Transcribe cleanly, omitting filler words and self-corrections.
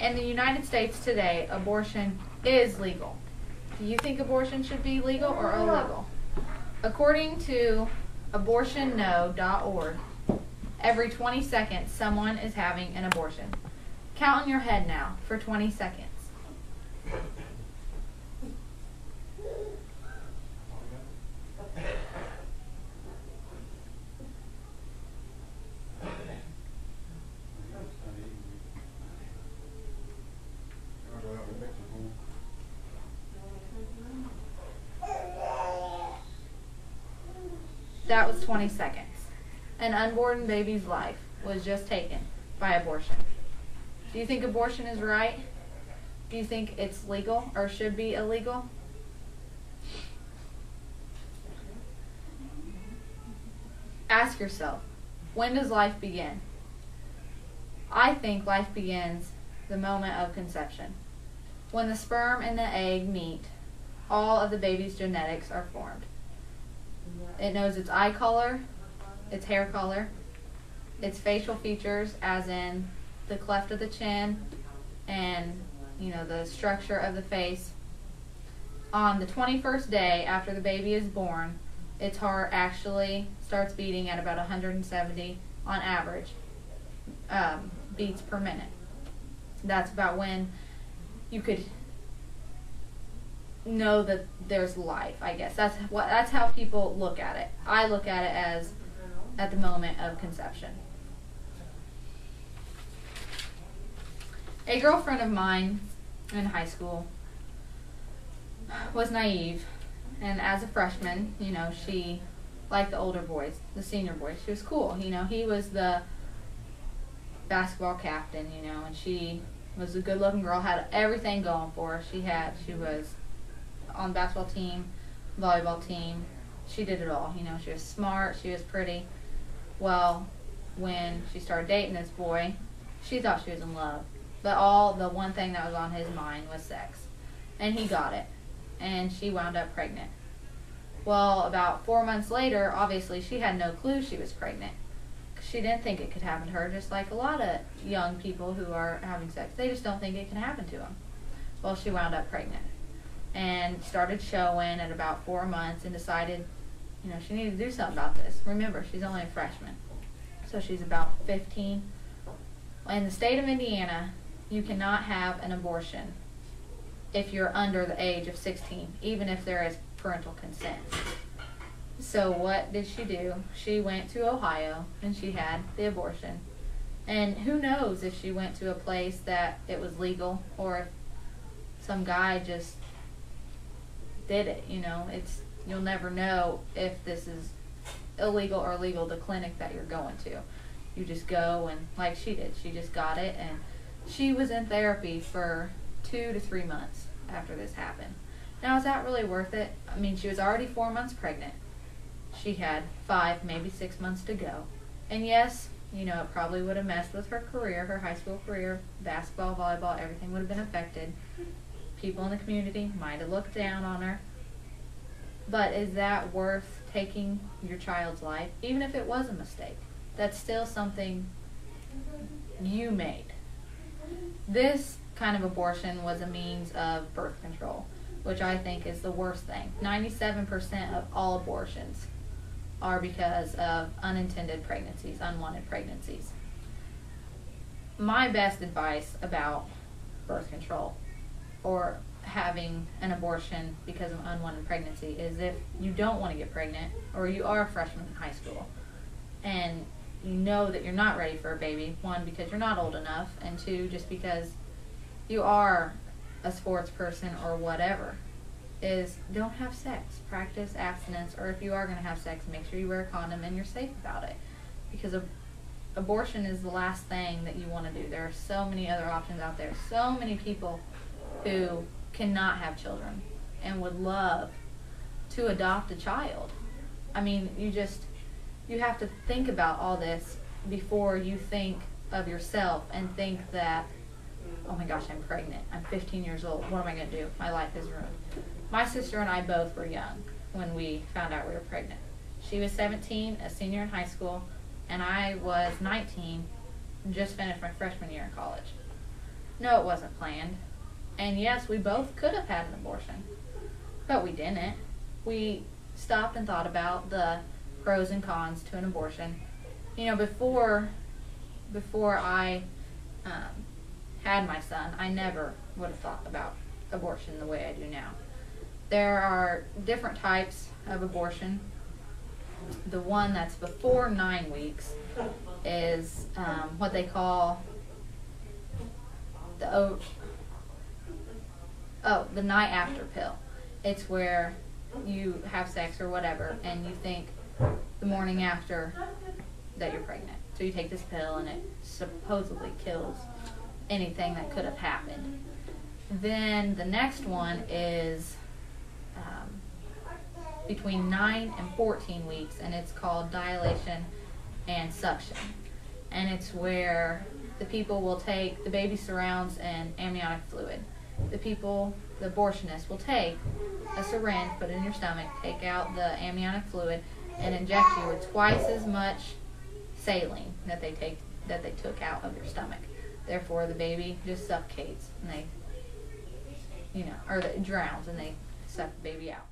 In the United States today, abortion is legal. Do you think abortion should be legal or illegal? According to abortionno.org, every 20 seconds someone is having an abortion. Count in your head now for 20 seconds. That was 20 seconds. An unborn baby's life was just taken by abortion. Do you think abortion is right? Do you think it's legal or should be illegal? Ask yourself, when does life begin? I think life begins the moment of conception. When the sperm and the egg meet, all of the baby's genetics are formed. It knows its eye color, its hair color, its facial features, as in the cleft of the chin and, the structure of the face. On the 21st day after the baby is born, its heart actually starts beating at about 170 on average beats per minute. That's about when you could know that there's life, I guess. That's how people look at it. I look at it as at the moment of conception. A girlfriend of mine in high school was naive, and as a freshman, she liked the older boys, the senior boys. She was cool, he was the basketball captain, and she was a good-looking girl, had everything going for her. She was on the basketball team, volleyball team. She did it all. She was smart, she was pretty. Well, when she started dating this boy, she thought she was in love. But the one thing that was on his mind was sex. And he got it. And she wound up pregnant. Well, about 4 months later, obviously she had no clue she was pregnant. She didn't think it could happen to her, just like a lot of young people who are having sex. They just don't think it can happen to them. Well, she wound up pregnant. And started showing at about 4 months and decided, she needed to do something about this. Remember, she's only a freshman. So she's about 15. In the state of Indiana, you cannot have an abortion if you're under the age of 16, even if there is parental consent. So what did she do? She went to Ohio and she had the abortion. And who knows if she went to a place that it was legal or if some guy just did it. You'll never know if this is illegal or legal, the clinic that you're going to. You just go, and like she did, she just got it, and she was in therapy for 2 to 3 months after this happened. Now, is that really worth it? I mean, she was already 4 months pregnant. She had 5, maybe 6 months to go. And yes, it probably would have messed with her career, her high school career, basketball, volleyball, everything would have been affected. People in the community might have looked down on her. But is that worth taking your child's life? Even if it was a mistake, that's still something you made. This kind of abortion was a means of birth control, which I think is the worst thing. 97% of all abortions are because of unintended pregnancies, unwanted pregnancies. My best advice about birth control or having an abortion because of unwanted pregnancy is if you don't want to get pregnant, or you are a freshman in high school and you know that you're not ready for a baby, 1, because you're not old enough, and 2, just because you are a sports person or whatever, is don't have sex. Practice abstinence, or if you are going to have sex, make sure you wear a condom and you're safe about it, because abortion is the last thing that you want to do. There are so many other options out there. So many people who cannot have children and would love to adopt a child. I mean, you have to think about all this before you think of yourself and think that, oh my gosh, I'm pregnant. I'm 15 years old. What am I going to do? My life is ruined. My sister and I both were young when we found out we were pregnant. She was 17, a senior in high school, and I was 19, just finished my freshman year in college. No, it wasn't planned. And yes, we both could have had an abortion, but we didn't. We stopped and thought about the pros and cons to an abortion. You know, before I had my son, I never would have thought about abortion the way I do now. There are different types of abortion. The one that's before 9 weeks is what they call the night after pill. It's where you have sex or whatever and you think the morning after that you're pregnant. So you take this pill and it supposedly kills anything that could have happened. Then the next one is between 9 and 14 weeks, and it's called dilation and suction. And it's where the people will take the baby surrounds and amniotic fluid. The abortionists will take a syringe, put it in your stomach, take out the amniotic fluid, and inject you with twice as much saline that they took out of your stomach. Therefore, the baby just suffocates and it drowns and they suck the baby out.